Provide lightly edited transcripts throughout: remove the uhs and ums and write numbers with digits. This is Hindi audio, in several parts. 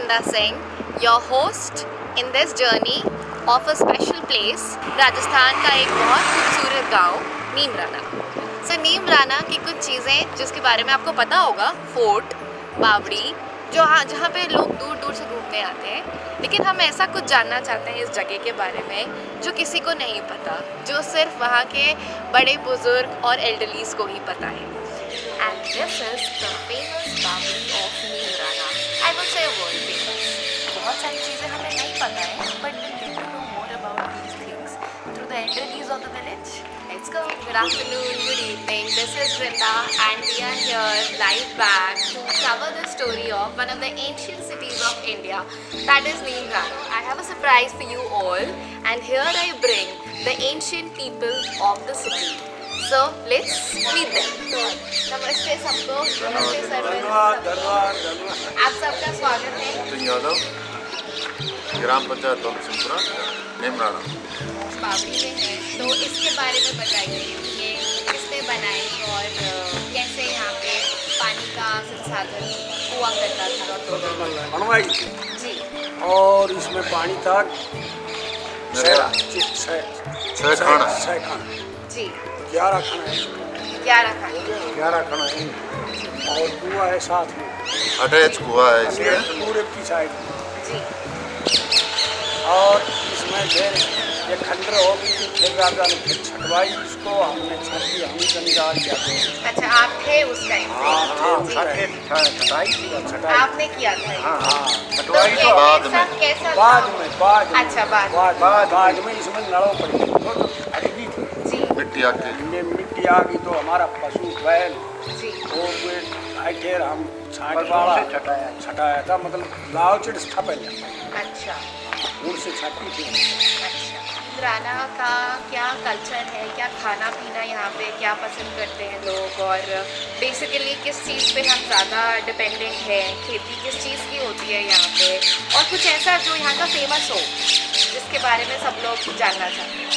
Vrinda Singh, your host in this journey of a special place, Rajasthan का एक बहुत खूबसूरत गांव नीमराना। नीमराना की कुछ चीज़ें जिसके बारे में आपको पता होगा, फोर्ट, बावड़ी, जहाँ पे लोग दूर दूर से घूमने आते हैं, लेकिन हम ऐसा कुछ जानना चाहते हैं इस जगह के बारे में जो किसी को नहीं पता, जो सिर्फ वहाँ के बड़े बुजुर्ग और एल्डरलीज को ही पता है। And this is the famous बावड़ी of Neemrana, I would say world famous. बहुत सारी चीज़ें हमें नहीं पता है, but we get to know more about these things through the elderlies of the village. Let's go. Good afternoon, good evening. This is Vrinda and we are here live back to cover the story of one of the ancient cities of India, that is Neemrana. I have a surprise for you all and here I bring the ancient people of the city. So let's meet them. नमस्ते सबको, नमस्ते सर। आप सबका स्वागत है। यादव, ग्राम पंचायत दौलतसिंहपुरा, नीमराना। बावड़ी में है, तो इसके बारे में बताइए, ये किसने बनाई और कैसे यहाँ पे पानी का संसाधन हुआ करता था? बनवाई जी। और इसमें पानी था छह खाना जी। 11 खाना है। 11 खाने। 11 खाना है और कुआ है साथ में, अटैच कुआ है इसमें पूरे की साइड जी। और इसमें फिर ये खंडर हो गई, फिर राजा ने फिर छटवाई, इसको हमने छट दी, हम ही जमींदार किया था। अच्छा, आप थे उस टाइम पे? छटाई छटाई आपने किया था ये? हाँ, छटवाई तो बाद में। कैसा बाद में अच्छा, बाद में इसमें लड़ो पड़ी तो अटकी थी जी। मिट्टी आके ये मिट्टी आ गई तो हमारा पशु बैल जी। वो फिर हम छाट वाला छटाया था, मतलब लाव चिड़ पहले अच्छा उनसे छाटी थी। अच्छा, नीमराना का क्या कल्चर है, क्या खाना पीना यहाँ पे क्या पसंद करते हैं लोग, और बेसिकली किस चीज़ पे हम ज़्यादा डिपेंडेंट हैं, खेती किस चीज़ की होती है यहाँ पे, और कुछ ऐसा जो यहाँ का फेमस हो जिसके बारे में सब लोग जानना चाहते हैं?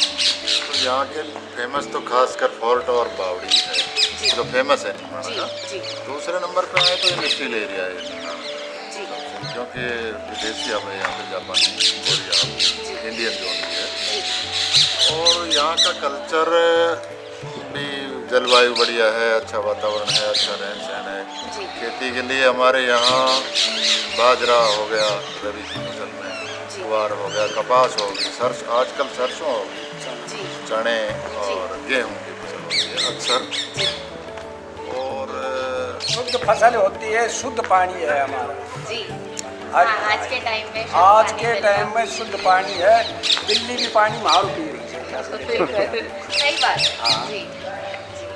तो यहाँ के फेमस तो खासकर फोर्ट और बावड़ी है जो फेमस है नीमराना जी का। जी दूसरे नंबर पे आए तो इंडस्ट्रियल एरिया है जी क्योंकि विदेशी अब यहाँ पे जापानी कोरिया इंडियन जो भी है, जी और यहाँ का कल्चर भी जलवायु बढ़िया है, अच्छा वातावरण है, अच्छा रहन सहन है। जी खेती के लिए हमारे यहाँ बाजरा हो गया रबी की फसल में, जी ज्वार हो गया, कपास हो गई, आजकल सरसों हो गई, जी चने और गेहूँ की फसल होती है अक्सर। जी और शुद्ध फसल होती है, शुद्ध पानी है हमारा जी। आज- हाँ, आज के टाइम में आज के टाइम में शुद्ध पानी है। दिल्ली भी पानी मारू पी रही है। सही बात है। हाँ। जी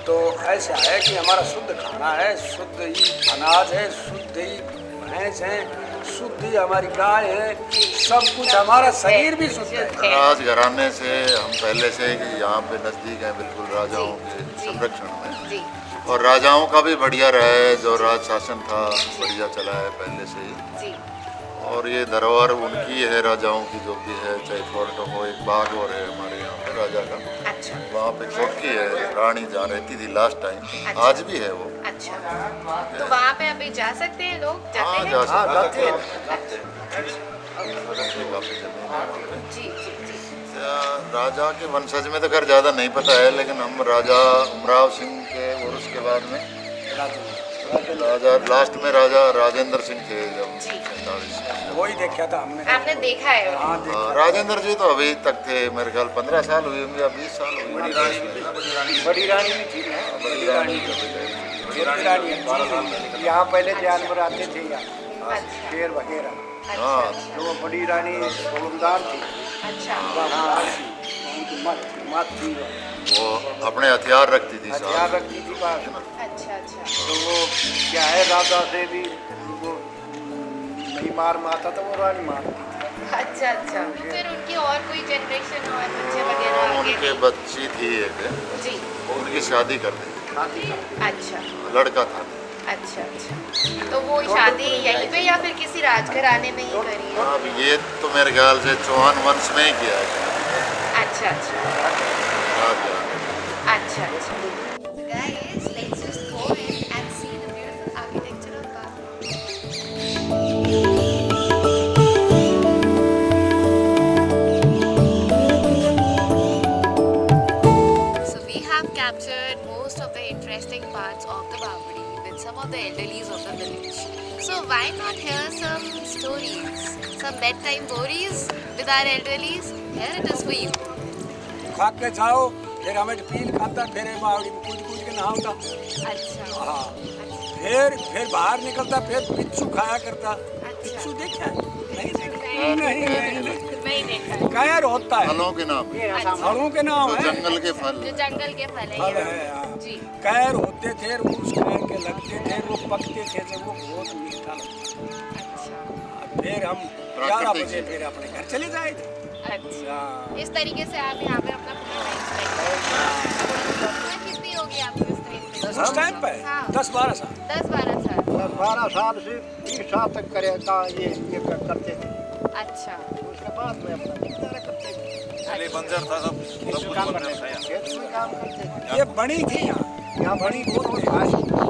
तो ऐसा है कि हमारा शुद्ध खाना है, शुद्ध ही अनाज है, शुद्ध ही भैंस है, शुद्ध ही हमारी गाय है, सब कुछ हमारा शरीर भी शुद्ध है। राजघराने से हम पहले से ही यहाँ पे नज़दीक हैं बिल्कुल राजाओं के जी। संरक्षण में, जी और राजाओं का भी बढ़िया रहा है, जो राज शासन था बढ़िया चला है पहले से ही। जी और ये धरोहर उनकी है राजाओं की जो भी है, चाहे फोर्ट हो, एक बाग और है हमारे यहाँ पे राजा का, अच्छा वहाँ पे चौकी है, रानी जहाँ रहती थी लास्ट टाइम, अच्छा। आज भी है वो। अच्छा, तो वहाँ पे अभी जा सकते हैं लोग, हाँ जाते जा हैं? सकते हैं, अच्छा, काफ़ी ज़मीन है वहाँ पे। जी जी जी राजा के वंशज में तो खैर ज़्यादा नहीं पता है, लेकिन हम राजा उमराव सिंह के और उसके बाद में राजा लास्ट में राजा राजेंद्र सिंह थे जब जी। 47 में। वही देखा था हमने। आपने देखा है? हाँ देखा। राजेंद्र जी तो अभी तक थे, मेरे ख्याल 15 साल हुए होंगे या 20 साल हुए। बड़ी रानी भी थी ना, बड़ी रानी का भी है। छोटी रानी थी। यहाँ पहले जानवर आते थे यहाँ, अच्छा शेर वगैरह, हाँ तो वो बड़ी रानी सोमदार थी। अच्छा मत थी, वो अपने हथियार रखती थी हथियार साथ। रखती थी पास में। अच्छा अच्छा तो वो क्या है, राजा से भी वो नहीं मार मारता था, वो रानी मारती थी। अच्छा अच्छा, फिर उनकी और कोई जनरेशन और बच्चे वगैरह आगे उनके नहीं? बच्ची थी एक, जी उनकी शादी कर दी, अच्छा लड़का था। अच्छा अच्छा, तो वो शादी यहीं पे या फिर किसी राजघराने में ही करी है? अब ये तो मेरे ख्याल से चौहान वंश में ही किया है अच्छा अच्छा राजघराने। अच्छा अच्छा। Guys, let's just go in and see the beautiful architecture of Bangkok. captured most of the interesting parts of the Bawadi with some of the elderlies of the village. So why not hear some stories, some bedtime stories with our elderlies? Here it is for you. खा के जाओ, फिर हमें पील खाता, फिर बावड़ी में कूद कूद के नहाता। अच्छा। हाँ, फिर बाहर निकलता, फिर पिच्चू खाया करता। पिच्चू देखा है? नहीं देखा। नहीं देखा। कैर होता है। फलों के नाम, फलों के नाम जो है। जंगल के फल, जो जंगल के फल फल है। है, हाँ। जी। कैर होते थे, उस कैर के लगते थे, वो पकते थे जब वो बहुत मीठा लगता। अच्छा। फिर हम 11 बजे फिर अपने घर चले जाए थे। अच्छा। इस तरीके से आप यहाँ पे अपना पूरा टाइम स्पेंड करते हैं। कितनी होगी आपकी उस टाइम पे? उस टाइम पे हाँ। 10-12 साल। 10-12 साल। 12 साल से 20 साल तक करेगा ये करते थे। अच्छा। उसके बाद में अपना गुजारा करते थे। पहले बंजर था, सब कुछ काम बंजर करते था यहाँ। खेत में काम करते थे। ये बड़ी थी यहाँ बड़ी बहुत थी।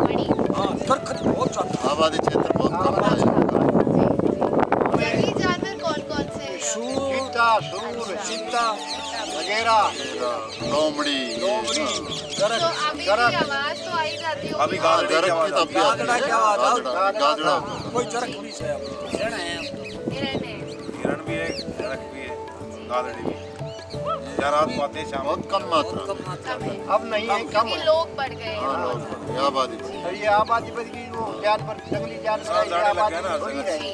बड़ी। हाँ, दरख्त बहुत ज्यादा। आबादी क्षेत्र बहुत कम है। जंगली जानवर कौन-कौन से हैं? सूर, चीता, सूर, चीता, वगैरह, लोमड़ी, तो अभी भी आवाज तो आई जाती होगी। अभी गाजर की गरज आवाज की तब भी आती गाजड़ा है। की आवाज, गाजड़ा। कोई जरख भी से अब। हिरण है। हिरण भी है, झड़क भी है, गाजड़ी भी है। या रात को आते हैं शाम को। बहुत कम मात्रा में। कम है। अब नहीं है, कम क्योंकि है। लोग बढ़ गए हाँ, हैं। लोग आबादी बढ़ी। अब ये आबादी बढ़ गई, वो जानवर, जंगली जानवर, साल ये जाने लग आबादी गया ना, थोड़ी हर रही।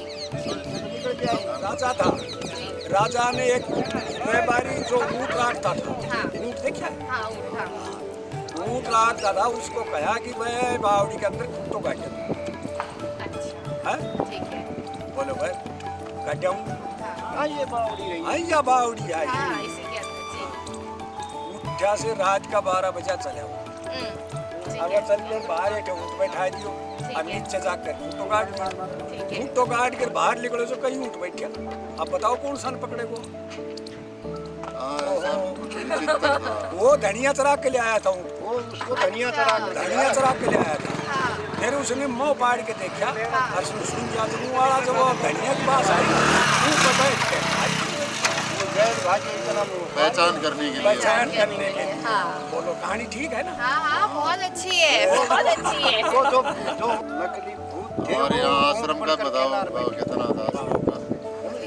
निकल जाएगी। राजा था, राजा ने एक व्यापारी जो ऊँट काटता था। हाँ। ऊँट देखा है? हाँ, उठा। ऊँट काटता था, उसको कहा कि मैं बावड़ी के अंदर कुत्तों काट अच्छा। है। ठीक है। बोलो भाई काटूं। हाँ। हाँ, ये बावड़ी रही। आइया बावड़ी आई। हाँ, इसी के अंदर जी। उठा से रात का 12 बजे चले आओ। ठीक अगर है। चल बाहर एक ऊँट बैठा दियो ठीक और है। नीचे जाकर ऊँटों काट दियो। ठीक है। ऊँटों काट कर बाहर निकलो तो कहीं ऊँट बैठ गया। अब बताओ कौन सन पकड़े को? हाँ, ऐसा कुछ विचित्र था। वो धनिया चरा के ले आया था ऊँट। वो उसको धनिया चरा कर धनिया चरा के ले आया था। हाँ। फिर उसने मुँह पाड़ के देखा और सुन गया तो मुँह वाला जब वो धनिया के पास आई मुँह पर बैठ के खाई। वो गैर भागी इतना वो पहचान करने के लिए। पहचान करने के लिए। हाँ। बोलो कहानी ठीक है ना? हाँ, हाँ, बहुत अच्छी है। बहुत अच्छी है। वो जो नकली भूत थे, और वो यहाँ आश्रम का ऊपर बताओ केदार में। कितना था आश्रम का।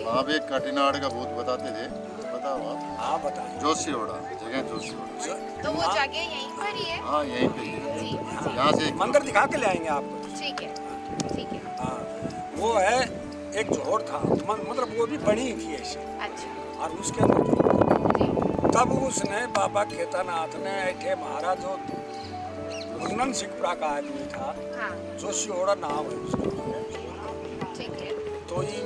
वहाँ भी एक कटिनाड़ का भूत बताते थे, बताओ आप। हाँ बताइए। जोशीवाड़ा, जगह जोशीवाड़ा। तो वो जगह यहीं पर ही है। हाँ, यहीं पे ही है। जी। यहाँ से मंदिर दिखा के ले आएंगे आपको। ठीक है। ठीक है। हाँ वो है एक जोड़ था मतलब वो भी बड़ी थी ऐसे अच्छा। और उसके अंदर जी। तब उसने बाबा केदारनाथ ने ऐठे महाराज जो मुन्नन सिंहपुरा का आदमी था हाँ। जोशीवाड़ा नाम है उसका। ठीक है। तो ये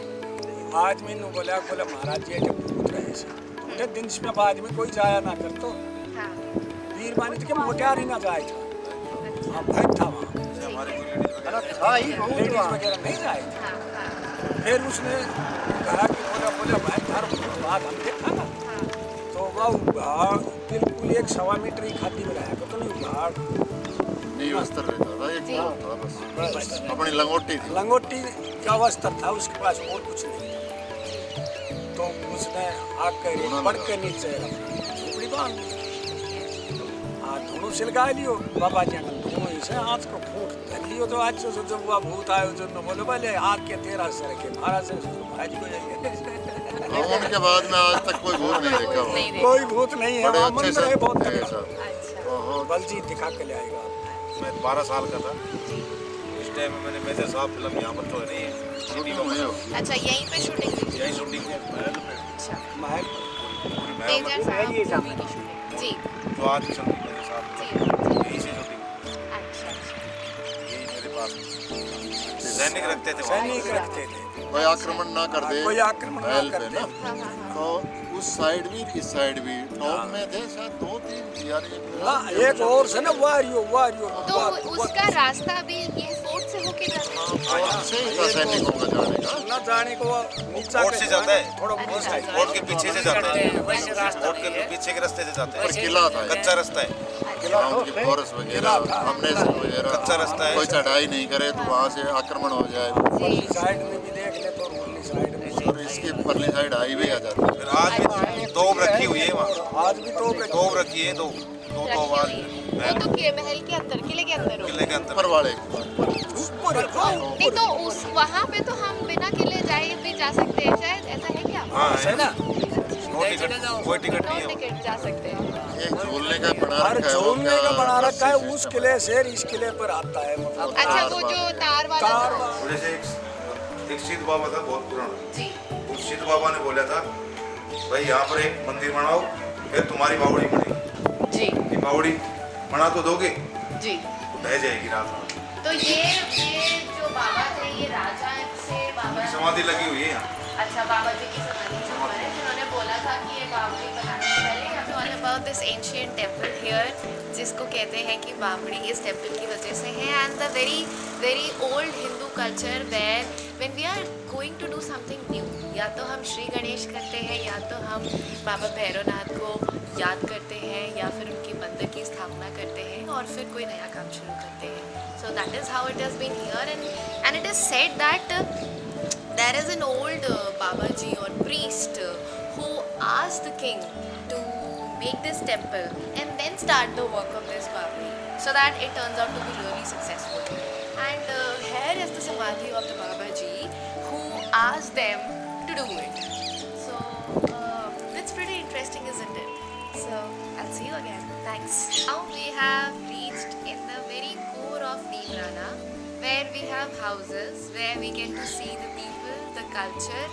आदमी ने बोला महाराज जी ऐठे भूत रहे से उठे दिन में अब आदमी कोई जाया ना कर तो हाँ। वीर मानी थे कि मोटियार ही ना जाए था। हाँ भाई था वहाँ हमारे कोई लेडीज वगैरह अरे था ही बहुत लेडीज वहाँ। वगैरह नहीं जाए थे। हाँ। हाँ। फिर उसने कहा कि बोला भाई तार बात हम देखा ना हाँ। तो वह उघाड़ बिल्कुल 1-1.25 मीटर ही खाती में रहा तो नहीं उघाड़ नींव स्तर रहता था, एक जी। था बस। अपनी लंगोटी थी। लंगोटी का वस्त्र था उसके पास और कुछ नहीं था। तो उसने आकर पड़ के नीचे झोपड़ी बांध ली। दोनों सिलगा लियो बाबा जी ने दोनों इसे हाथ को फूट कर लियो तो आज से जब वो भूत आयो जो न बोले बोले हाथ के 13 सर के महाराज से भाजी को जाएंगे। और उनके बाद में आज तक कोई भूत नहीं देखा नहीं वहाँ। देखा। कोई भूत नहीं है बड़े वहाँ अच्छे मंदिर से है बहुत है तगड़ा। सब। अच्छा। बहुत बलजीत दिखा के ले आएगा आपको। मैं 12 साल का था। उस टाइम में मैंने मेजर साहब फिल्म यहाँ पर तो नहीं है, शूटिंग हुई होगी। अच्छा, यहीं पे शूटिंग हुई थी? यही शूटिंग है महल में, अच्छा। महल पूरी महल मेजर में, साहब मूवी की शूटिंग। जी। जो आज भी चल रही है मेजर साहब जी। यही से शूटिंग, अच्छा। यही मेरे पास सैनिक रखते थे वहाँ। सैनिक रखते थे कोई आक्रमण ना कर दे कोई आक्रमण ना महल कर पे दे। ना, हाँ, हाँ, हाँ। तो उस साइड भी इस साइड भी टॉप में थे शायद 2-3 यार ना एक और से ना वारियो तो उसका रास्ता भी ये फोर्ट से होके जाता है? वहाँ से ही था सैनिकों का जाने का। ना जाने को नीचा कोर्ट से जाता है। थोड़ा बहुत अच्छा, साइड। कोर्ट के पीछे से जाता है, कोर्ट के पीछे के रास्ते से जाते पर हैं, किला था, कच्चा रास्ता है, वहाँ उनकी फॉरेस्ट वगैरह अमनेशन वगैरह, कच्चा रास्ता है। कोई चढ़ाई नहीं करे तो वहाँ से आक्रमण हो जाए। जी। साइड में भी देख ले तो उरली साइड में और इसकी परली साइड हाईवे आ जाती है। फिर आज भी तोप रखी हुई है वहाँ, आज भी तो तोप रखी है, दो आवाज वो तो के महल के अंदर, किले के अंदर हो। किले के अंदर ऊपर वाले नहीं तो उस वहाँ पे तो हम बिना किले जाए भी जा सकते हैं शायद, ऐसा है क्या? हाँ है है ना? कोई टिकट नो नहीं है टिकट जा सकते हैं। एक झूलने का बना और रखा है, वो झूलने का क्या बना रखा है, रस्सी उस से किले से इस किले पर आता है, मतलब अच्छा वो जो तार वाला तार था। वाला। जैसे एक सिद्ध बाबा था बहुत पुराना, जी उस सिद्ध बाबा ने बोला था भाई यहाँ पर एक मंदिर बनाओ फिर तुम्हारी बावड़ी बनेगी। जी ये बावड़ी बना तो दोगे जी। तो ढह जाएगी रात में। तो ये जो बाबा थे ये राजा से बाबा, समाधि लगी हुई है यहाँ। अच्छा बाबा जी की समाधि के ऊपर है, जिन्होंने बोला था कि ये बावड़ी बनाने से पहले यहाँ पे all about this ancient temple here, जिसको कहते हैं कि बावड़ी इस टेम्पल की वजह से है। And the very very old Hindu culture where when we are going to do something new, या तो हम श्री गणेश करते हैं या तो हम बाबा भैरवनाथ को याद करते हैं या फिर उनके मंदिर की स्थापना करते हैं और फिर कोई नया काम शुरू करते हैं। So that is how it has been here and it is said that there is an old Babaji or priest who asked the king to make this temple and then start the work of this Babri so that it turns out to be really successful. And here is the Samadhi of the Babaji who asked them to do it. So it's pretty interesting, isn't it? So I'll see you again. Thanks. Now we have reached in the very core of Neemrana, where we have houses where we get to see the people, the culture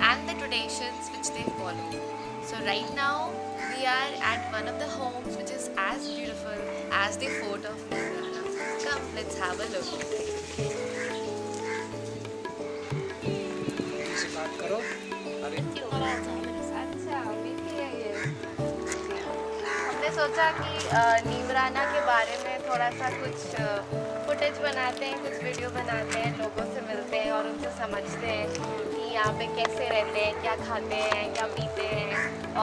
and the traditions which they follow. So right now we are at one of the homes which is as beautiful as the fort of Neemrana. Come, let's have a look. से बात करो। अरे अच्छा मीठी है ये। हमने सोचा कि नीमराना के बारे में थोड़ा सा कुछ फुटेज बनाते हैं, कुछ वीडियो बनाते हैं, लोगों से मिलते हैं और उनसे समझते हैं कि यहाँ पे कैसे रहते हैं, क्या खाते हैं, क्या पीते हैं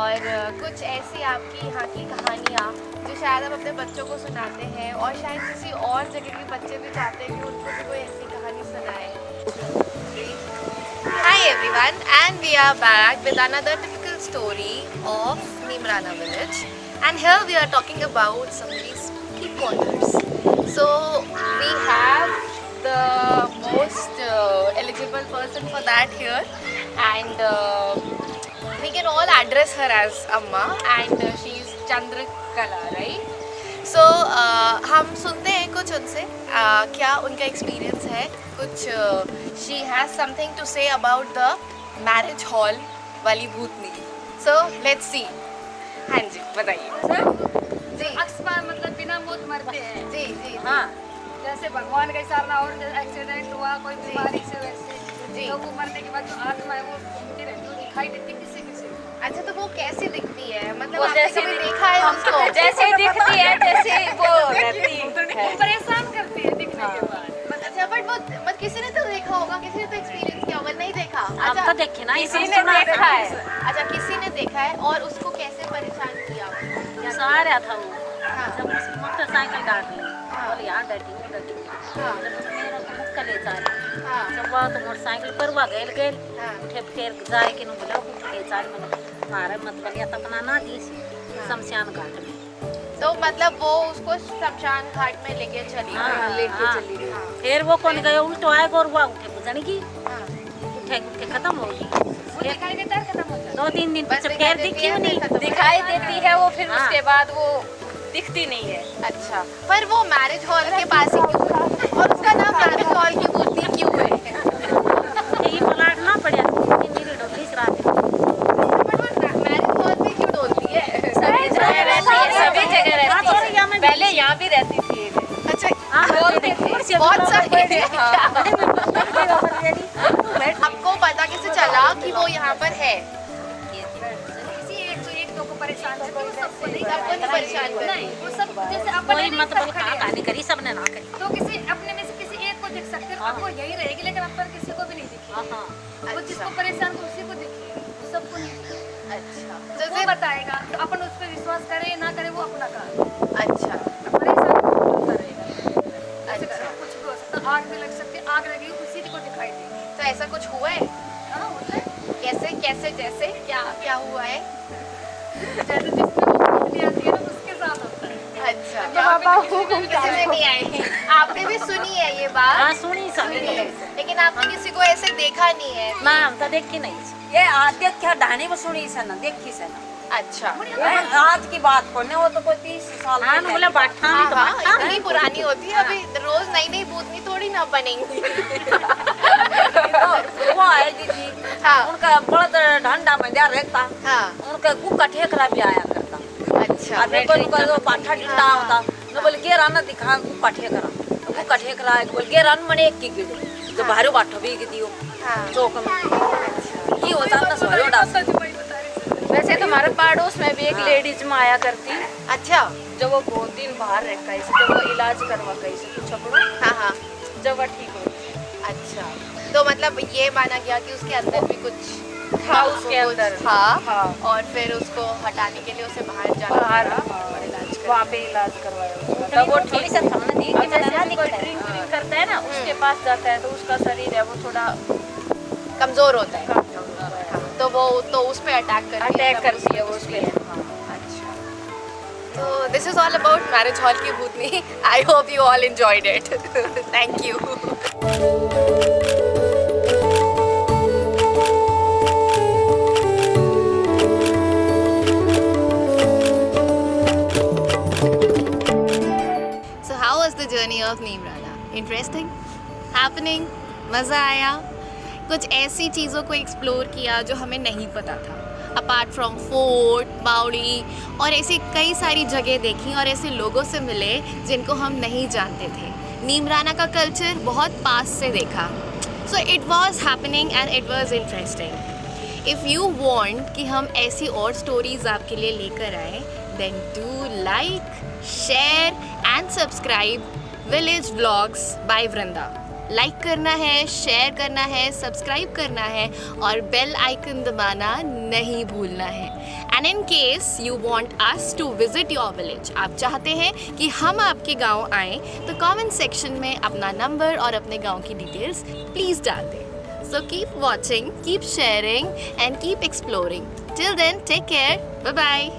और कुछ ऐसी आपकी यहाँ की कहानियाँ जो शायद आप अपने बच्चों को सुनाते हैं और शायद किसी और जगह के बच्चे भी चाहते हैं कि उनको भी कोई ऐसी कहानी सुनाए। Hi everyone, and we are back with another typical story of Neemrana village, and here we are talking about some very spooky corners. So we have the most eligible person for that here, and we can all address her as Amma, and she is Chandrakala, right? So हम सुनते हैं कुछ उनसे क्या उनका एक्सपीरियंस है, कुछ she has something to say about the marriage hall वाली भूतनी. So let's see. हाँ जी बताइए. जी अक्सर मतलब बिना मौत मरते हैं। जी जी हाँ, जैसे भगवान का इशारा और एक्सीडेंट हुआ कोई बीमारी से वैसे जी। तो वो मरने के बाद जो आत्मा है वो घूमती रहती है, दिखाई देती किसी किसी को। अच्छा तो वो कैसी दिखती है, मतलब वो आपने जैसे कभी देखा है उसको? जैसे दिखती है जैसे वो रहती है, वो परेशान करती है दिखने के बाद। अच्छा बट वो मत किसी ने तो देखा होगा, किसी ने तो एक्सपीरियंस किया होगा, नहीं देखा? हम तो देखे ना, किसी ने देखा है। अच्छा किसी ने देखा है और उसको कैसे परेशान किया? आ रहा था वो, हाँ जब उसकी मोटरसाइकिल डांट ली हाँ। और यहाँ डटी हाँ जब मेरा मुक्का ले जा रही हाँ जब वह तो मोटरसाइकिल पर वह गए हाँ उठे फिर जाए कि बोला उठ ले जा मैंने मारे मत बलिया तपना ना दी शमशान घाट में। तो मतलब वो उसको शमशान घाट में लेके चली गई। चली गई। हाँ। फिर वो कौन गए उल्टो आएगा और वह उठे बुझने की हाँ। उठे खत्म हो गई। वो दिखाई देता है खत्म हो जाता 2-3 दिन बस पीछे दिखाई फिर देती दिखी है, नहीं। फिर खत्म हो दिखाई जाती है। देती है वो, फिर हाँ। उसके बाद वो दिखती नहीं है। अच्छा पर वो मैरिज हॉल के पास ही क्यों है? और उसका नाम मैरिज हॉल की मूर्ति क्यों है? ये प्लाट ना पड़ा मेरी डोली से रात बट वो मैरिज हॉल में क्यों डोलती है? सभी जगह रहती है, सभी जगह रहती है। पहले यहाँ भी रहती थी। अच्छा बोलते थे बहुत सारी हाँ। आपको पता कैसे चला कि वो यहाँ पर है? किसी एक दो को परेशान करती है, सबको नहीं सबको नहीं परेशान करती। नहीं, वो सब जैसे अपने कोई नहीं मत सब बोल खड़े हैं। कहानी करी सबने ना करी। तो किसी अपने में से किसी एक को देख सकते हैं, अब वो यही रहेगी लेकिन अपन किसी को भी नहीं दिखी। हाँ वो जिसको परेशान को उसी को दिखी, वो सबको नहीं दिखी। अच्छा तो वो बताएगा तो अपन उस पर विश्वास करे ना करे वो अपना काम। अच्छा परेशान कौन करेगा? अच्छा कुछ भी हो सकता, आग भी लग सकती है, आग लगी उसी को दिखाई देगी। तो ऐसा कुछ हुआ है? हाँ होता है। कैसे कैसे जैसे क्या क्या हुआ है? जैसे जिसमें वो बिजली आती है ना उसके साथ होता है। अच्छा आपके पापा किसी ने नहीं आई। आपने भी सुनी है ये बात, हाँ सुनी सभी लेकिन आपने किसी को ऐसे देखा नहीं है। ना हम तो देखी नहीं ये देख क्या ढाणी में सुनी से ना देखी से ना अच्छा आज की बात को ना वो तो कोई 30 साल हाँ बोला बाठा हाँ हाँ इतनी पुरानी होती है, अभी रोज नई नई भूतनी थोड़ी ना बनेंगी। वो आए दीदी हाँ उनका बड़ा डंडा में दिया रहता हाँ उनका कुका ठेकरा भी आया करता अच्छा अबे कोई उनका जो पाठा डिंडा होता न बोल के राना दिखा कुका ठेकरा कुका ठेकरा बोल के रान मने एक की गिड़े तो बाहर बाठो भी दियो हाँ चौक में ये होता ना सोयो डास वैसे तुम्हारे पड़ोस में भी एक लेडीज में आया करती, अच्छा जब वो बहुत दिन बाहर रह गई जब वो इलाज करवा गई से कुछ अपना हाँ हाँ जब वो ठीक हो अच्छा, तो मतलब ये माना गया कि उसके अंदर भी कुछ था उसके अंदर था हाँ और फिर उसको हटाने के लिए उसे बाहर जाना बाहर पड़ा और इलाज वहाँ पे इलाज करवाया उसका। तब वो थोड़ी सा थमने दी अब कि जैसे मैंने भी कोई ड्रिंक व्रिंक करता है ना उसके पास जाता है तो उसका शरीर है वो थोड़ा कमजोर होता है, कम होता है, तो वो तो उस पे अटैक कर अटैक करती है वो उस पे। अच्छा, तो this is all about marriage hall की भूतनी। I hope you all enjoyed it. Thank you. So how was the journey of Neemrana? Interesting? Happening? मज़ा आया? कुछ ऐसी चीज़ों को एक्सप्लोर किया जो हमें नहीं पता था, अपार्ट फ्रॉम फोर्ट, बावड़ी और ऐसी कई सारी जगह देखी और ऐसे लोगों से मिले जिनको हम नहीं जानते थे। नीमराना का कल्चर बहुत पास से देखा। So it was happening and it was interesting. If you want कि हम ऐसी और स्टोरीज आपके लिए लेकर आए, then do like, share and subscribe village vlogs by Vrinda. Like करना है, शेयर करना है, सब्सक्राइब करना है और बेल आइकन दबाना नहीं भूलना है। And in case you want us to visit your village, आप चाहते हैं कि हम आपके गांव आएँ, तो कमेंट सेक्शन में अपना नंबर और अपने गांव की डिटेल्स प्लीज़ डाल दें। So keep watching, keep sharing and keep exploring. Till then take care, bye bye.